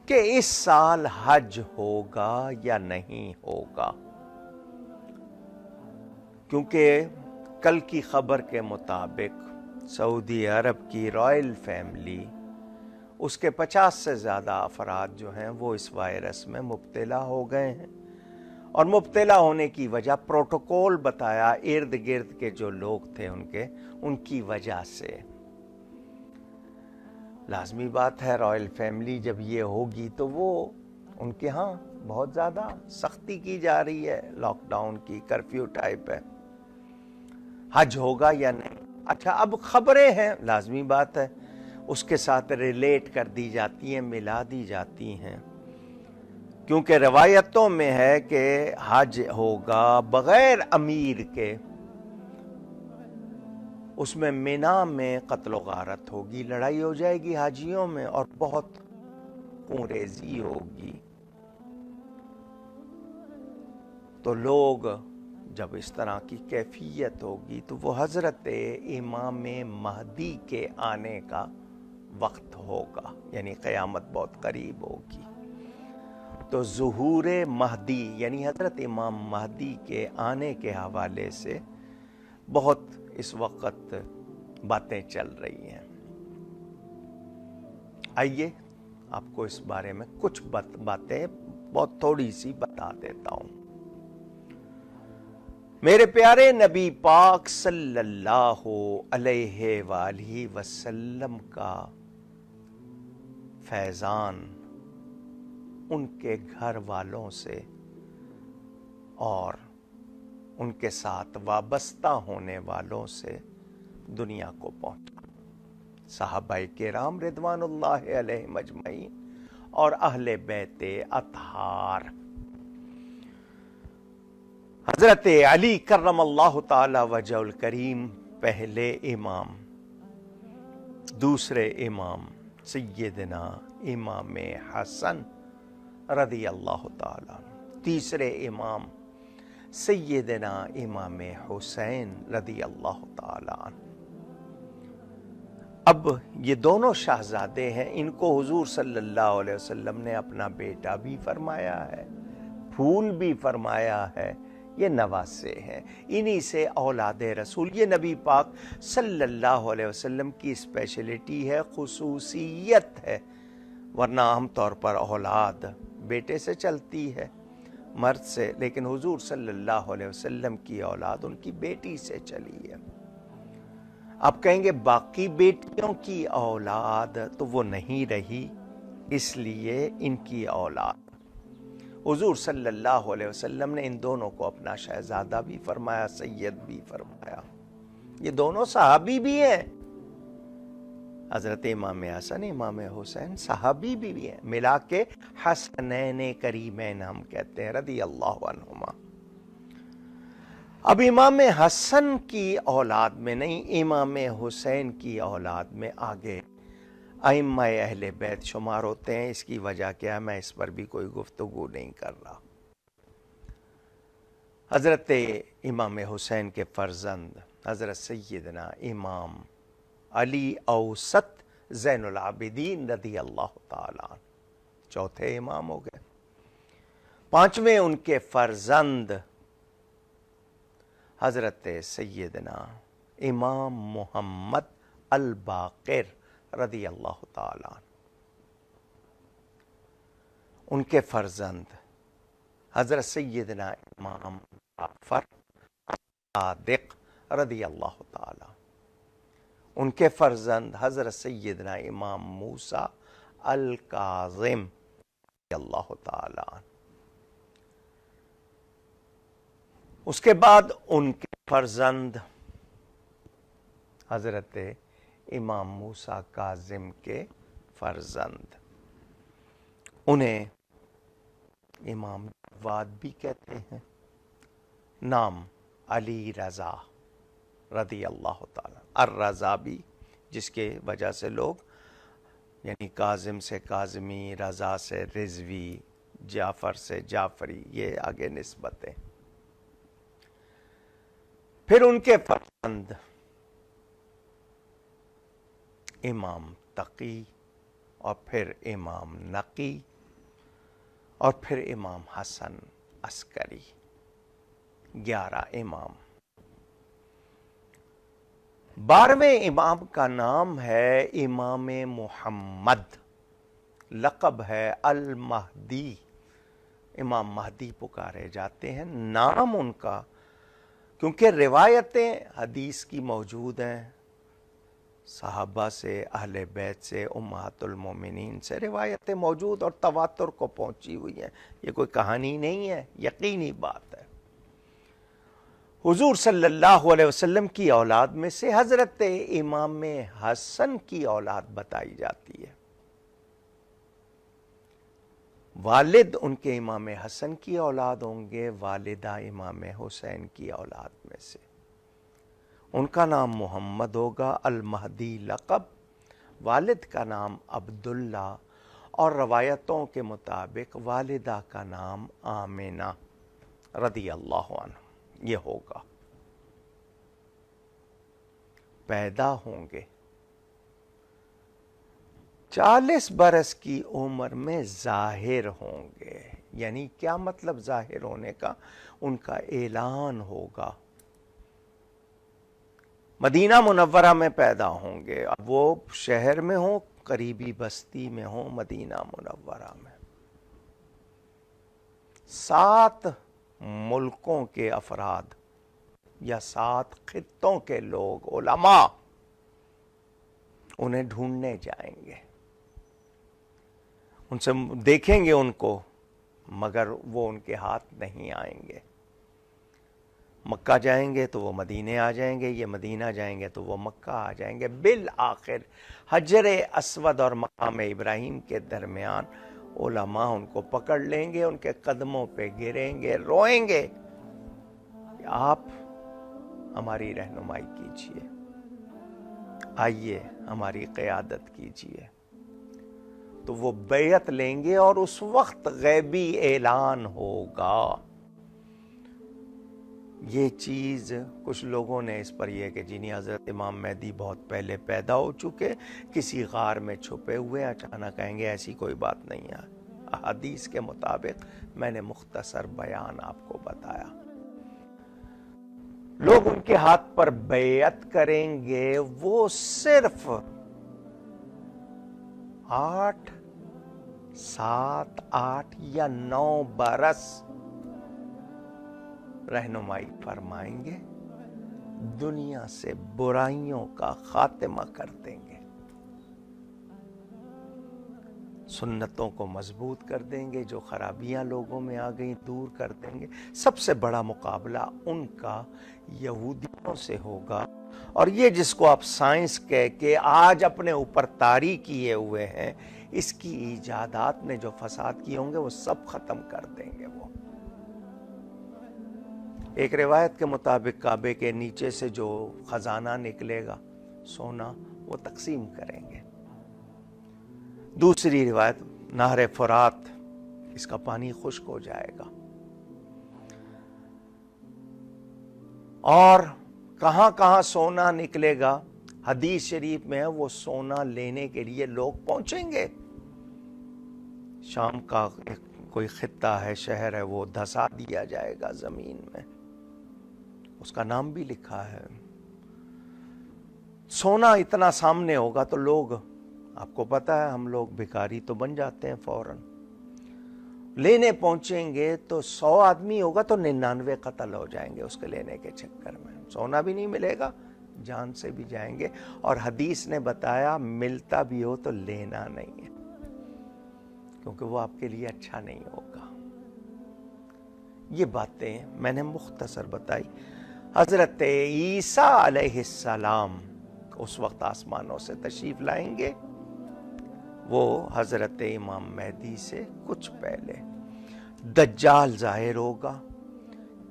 کہ اس سال حج ہوگا یا نہیں ہوگا، کیونکہ کل کی خبر کے مطابق سعودی عرب کی رائل فیملی، اس کے 50 سے زیادہ افراد جو ہیں وہ اس وائرس میں مبتلا ہو گئے ہیں، اور مبتلا ہونے کی وجہ پروٹوکول بتایا ارد گرد کے جو لوگ تھے ان کی وجہ سے۔ لازمی بات ہے رائل فیملی جب یہ ہوگی تو وہ ان کے ہاں بہت زیادہ سختی کی جا رہی ہے، لاک ڈاؤن کی، کرفیو ٹائپ ہے۔ حج ہوگا یا نہیں؟ اچھا، اب خبریں ہیں، لازمی بات ہے اس کے ساتھ ریلیٹ کر دی جاتی ہیں، ملا دی جاتی ہیں، کیونکہ روایتوں میں ہے کہ حج ہوگا بغیر امیر کے، اس میں مینا میں قتل و غارت ہوگی، لڑائی ہو جائے گی حاجیوں میں اور بہت خونریزی ہوگی۔ تو لوگ جب اس طرح کی کیفیت ہوگی تو وہ حضرت امام مہدی کے آنے کا وقت ہوگا، یعنی قیامت بہت قریب ہوگی۔ تو ظہور مہدی یعنی حضرت امام مہدی کے آنے کے حوالے سے بہت اس وقت باتیں چل رہی ہیں۔ آئیے آپ کو اس بارے میں کچھ باتیں بہت تھوڑی سی بتا دیتا ہوں۔ میرے پیارے نبی پاک صلی اللہ علیہ وآلہ وسلم کا فیضان ان کے گھر والوں سے اور ان کے ساتھ وابستہ ہونے والوں سے دنیا کو پہنچا۔ صحابہ کرام رضوان اللہ علیہم اجمعین اور اہل بیت اطہار، حضرت علی کرم اللہ تعالی وجہ الکریم پہلے امام، دوسرے امام سیدنا امام حسن رضی اللہ تعالی، تیسرے امام سیدنا امام حسین رضی اللہ تعالی عنہ۔ اب یہ دونوں شہزادے ہیں، ان کو حضور صلی اللہ علیہ وسلم نے اپنا بیٹا بھی فرمایا ہے، پھول بھی فرمایا ہے، یہ نواسے ہیں، انہی سے اولاد رسول، یہ نبی پاک صلی اللہ علیہ وسلم کی اسپیشلٹی ہے، خصوصیت ہے، ورنہ عام طور پر اولاد بیٹے سے چلتی ہے، مرد سے، لیکن حضور صلی اللہ علیہ وسلم کی اولاد ان کی بیٹی سے چلی ہے۔ آپ کہیں گے باقی بیٹیوں کی اولاد تو وہ نہیں رہی، اس لیے ان کی اولاد، حضور صلی اللہ علیہ وسلم نے ان دونوں کو اپنا شہزادہ بھی فرمایا، سید بھی فرمایا۔ یہ دونوں صحابی بھی ہیں، حضرت امام حسن امام حسین صحابی بھی ہیں، ملا کے حسنین کریمین ہم کہتے ہیں رضی اللہ عنہما۔ اب امام حسن کی اولاد میں نہیں، امام حسین کی اولاد میں آگے ائمہ اہل بیت شمار ہوتے ہیں۔ اس کی وجہ کیا ہے میں اس پر بھی کوئی گفتگو نہیں کر رہا۔ حضرت امام حسین کے فرزند حضرت سیدنا امام علی اوسط زین العابدین رضی اللہ تعالیٰ عنہ چوتھے امام ہو گئے۔ پانچویں ان کے فرزند حضرت سیدنا امام محمد الباقر رضی اللہ تعالیٰ عنہ، ان کے فرزند حضرت سیدنا امام جعفر صادق رضی اللہ تعالیٰ، ان کے فرزند حضرت سیدنا امام موسیٰ الکاظم رضی اللہ تعالیٰ عنہ، اس کے بعد ان کے فرزند حضرت امام موسیٰ کاظم کے فرزند، انہیں امام جواد بھی کہتے ہیں، نام علی رضا رضی اللہ تعالیٰ، الرضا بھی، جس کے وجہ سے لوگ یعنی کاظم سے کاظمی، رضا سے رضوی، جعفر سے جعفری، یہ آگے نسبتیں۔ پھر ان کے فرزند امام تقی اور پھر امام نقی اور پھر امام حسن عسکری، 11 امام۔ 12ویں امام کا نام ہے امام محمد، لقب ہے المہدی، امام مہدی پکارے جاتے ہیں۔ نام ان کا، کیونکہ روایتیں حدیث کی موجود ہیں، صحابہ سے، اہل بیت سے، امہات المومنین سے روایتیں موجود اور تواتر کو پہنچی ہوئی ہیں، یہ کوئی کہانی نہیں ہے، یقینی بات ہے۔ حضور صلی اللہ علیہ وسلم کی اولاد میں سے حضرت امام حسن کی اولاد بتائی جاتی ہے۔ والد ان کے امام حسن کی اولاد ہوں گے، والدہ امام حسین کی اولاد میں سے۔ ان کا نام محمد ہوگا، المہدی لقب، والد کا نام عبداللہ، اور روایتوں کے مطابق والدہ کا نام آمنہ رضی اللہ عنہ یہ ہوگا۔ پیدا ہوں گے 40 برس کی عمر میں ظاہر ہوں گے، یعنی کیا مطلب ظاہر ہونے کا؟ ان کا اعلان ہوگا۔ مدینہ منورہ میں پیدا ہوں گے، اب وہ شہر میں ہوں، قریبی بستی میں ہوں، مدینہ منورہ میں۔ 7 ملکوں کے افراد یا 7 خطوں کے لوگ، علماء، انہیں ڈھونڈنے جائیں گے، ان سے دیکھیں گے ان کو، مگر وہ ان کے ہاتھ نہیں آئیں گے۔ مکہ جائیں گے تو وہ مدینے آ جائیں گے، یہ مدینہ جائیں گے تو وہ مکہ آ جائیں گے۔ بالآخر حجر اسود اور مقام ابراہیم کے درمیان علماء ان کو پکڑ لیں گے، ان کے قدموں پہ گریں گے، روئیں گے کہ آپ ہماری رہنمائی کیجئے، آئیے ہماری قیادت کیجئے۔ تو وہ بیعت لیں گے اور اس وقت غیبی اعلان ہوگا۔ یہ چیز کچھ لوگوں نے اس پر یہ کہ جنہیں حضرت امام مہدی بہت پہلے پیدا ہو چکے، کسی غار میں چھپے ہوئے، اچانک کہیں گے، ایسی کوئی بات نہیں ہے۔ احادیث کے مطابق میں نے مختصر بیان آپ کو بتایا۔ لوگ ان کے ہاتھ پر بیعت کریں گے، وہ صرف 7 یا 9 برس رہنمائی فرمائیں گے، دنیا سے برائیوں کا خاتمہ کر دیں گے، سنتوں کو مضبوط کر دیں گے، جو خرابیاں لوگوں میں آ گئیں دور کر دیں گے۔ سب سے بڑا مقابلہ ان کا یہودیوں سے ہوگا، اور یہ جس کو آپ سائنس کہہ کے آج اپنے اوپر طاری کیے ہوئے ہیں، اس کی ایجادات نے جو فساد کیے ہوں گے وہ سب ختم کر دیں گے۔ وہ ایک روایت کے مطابق کعبے کے نیچے سے جو خزانہ نکلے گا سونا، وہ تقسیم کریں گے۔ دوسری روایت، نہر فرات، اس کا پانی خشک ہو جائے گا، اور کہاں کہاں سونا نکلے گا، حدیث شریف میں ہے وہ سونا لینے کے لیے لوگ پہنچیں گے۔ شام کا کوئی خطہ ہے، شہر ہے، وہ دھسا دیا جائے گا زمین میں، اس کا نام بھی لکھا ہے۔ سونا اتنا سامنے ہوگا تو لوگ، آپ کو پتا ہے ہم لوگ بھکاری تو بن جاتے ہیں فوراً، لینے پہنچیں گے تو 100 آدمی ہوگا تو 99 قتل ہو جائیں گے اس کے لینے کے چکر میں، سونا بھی نہیں ملے گا، جان سے بھی جائیں گے۔ اور حدیث نے بتایا ملتا بھی ہو تو لینا نہیں ہے، کیونکہ وہ آپ کے لیے اچھا نہیں ہوگا۔ یہ باتیں میں نے مختصر بتائی۔ حضرت عیسیٰ علیہ السلام اس وقت آسمانوں سے تشریف لائیں گے، وہ حضرت امام مہدی سے کچھ پہلے۔ دجال ظاہر ہوگا،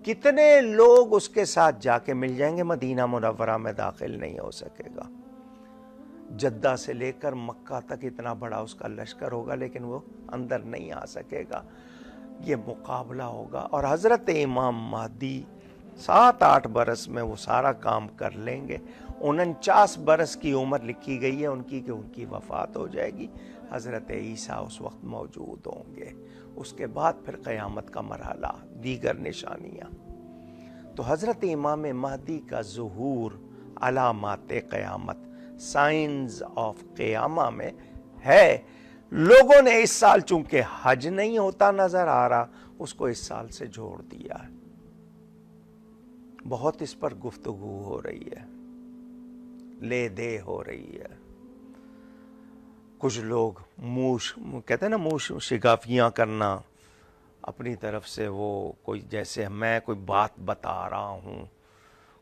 کتنے لوگ اس کے ساتھ جا کے مل جائیں گے، مدینہ منورہ میں داخل نہیں ہو سکے گا۔ جدہ سے لے کر مکہ تک اتنا بڑا اس کا لشکر ہوگا، لیکن وہ اندر نہیں آ سکے گا۔ یہ مقابلہ ہوگا، اور حضرت امام مہدی 7-8 برس میں وہ سارا کام کر لیں گے۔ 49 برس کی عمر لکھی گئی ہے ان کی کہ ان کی وفات ہو جائے گی۔ حضرت عیسیٰ اس وقت موجود ہوں گے. اس کے بعد پھر قیامت کا مرحلہ، دیگر نشانیاں. تو حضرت امام مہدی کا ظہور علامات قیامت، سائنز آف قیامہ میں ہے. لوگوں نے اس سال چونکہ حج نہیں ہوتا نظر آ رہا، اس کو اس سال سے جوڑ دیا ہے. بہت اس پر گفتگو ہو رہی ہے، لے دے ہو رہی ہے. کچھ لوگ کہتے ہیں نا منہ شگافیاں کرنا اپنی طرف سے، وہ کوئی جیسے میں کوئی بات بتا رہا ہوں،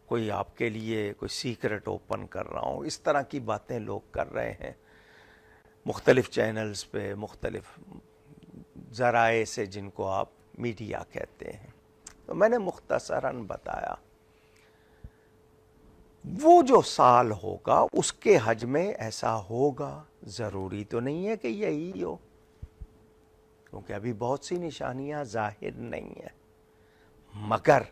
کوئی آپ کے لیے کوئی سیکرٹ اوپن کر رہا ہوں، اس طرح کی باتیں لوگ کر رہے ہیں مختلف چینلز پہ، مختلف ذرائع سے، جن کو آپ میڈیا کہتے ہیں. تو میں نے مختصراً بتایا وہ جو سال ہوگا اس کے حج میں ایسا ہوگا. ضروری تو نہیں ہے کہ یہی ہو، کیونکہ ابھی بہت سی نشانیاں ظاہر نہیں ہیں. مگر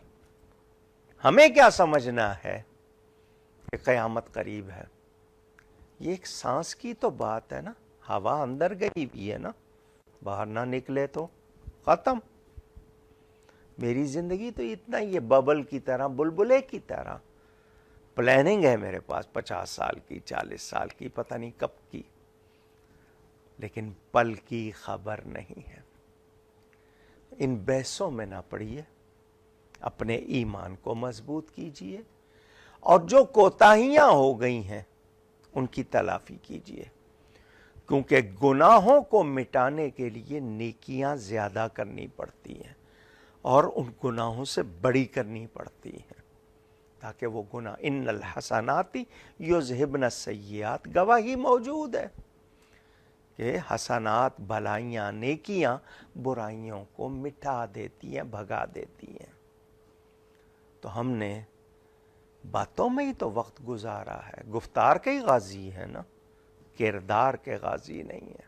ہمیں کیا سمجھنا ہے کہ قیامت قریب ہے. یہ ایک سانس کی تو بات ہے نا، ہوا اندر گئی بھی ہے نا، باہر نہ نکلے تو ختم. میری زندگی تو اتنا ہی ہے، ببل کی طرح، بلبلے کی طرح. پلاننگ ہے میرے پاس 50 سال کی، 40 سال کی، پتہ نہیں کب کی، لیکن پل کی خبر نہیں ہے. ان بحثوں میں نہ پڑیے، اپنے ایمان کو مضبوط کیجئے، اور جو کوتاہیاں ہو گئی ہیں ان کی تلافی کیجئے. کیونکہ گناہوں کو مٹانے کے لیے نیکیاں زیادہ کرنی پڑتی ہیں، اور ان گناہوں سے بڑی کرنی پڑتی ہیں، تاکہ وہ گناہ ان الحسنات یذہبن السیئات، گواہی موجود ہے کہ حسنات، بھلائیاں، نیکیاں برائیوں کو مٹا دیتی ہیں، بھگا دیتی ہیں. تو ہم نے باتوں میں ہی تو وقت گزارا ہے. گفتار کے ہی غازی ہے نا، کردار کے غازی نہیں ہے.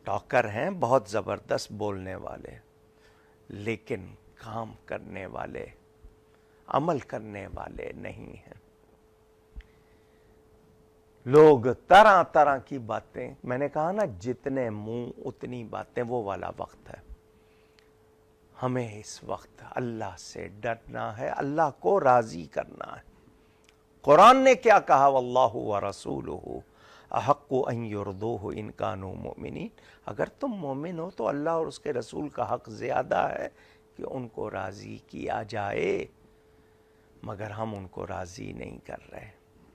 ٹاکر ہیں بہت زبردست بولنے والے، لیکن کام کرنے والے، عمل کرنے والے نہیں ہیں. لوگ طرح طرح کی باتیں، میں نے کہا نا جتنے منہ اتنی باتیں، وہ والا وقت ہے. ہمیں اس وقت اللہ سے ڈرنا ہے، اللہ کو راضی کرنا ہے. قرآن نے کیا کہا؟ واللہ ورسولہ احق ان یرضوہ ان کانوا مؤمنین. اگر تم مومن ہو تو اللہ اور اس کے رسول کا حق زیادہ ہے کہ ان کو راضی کیا جائے، مگر ہم ان کو راضی نہیں کر رہے.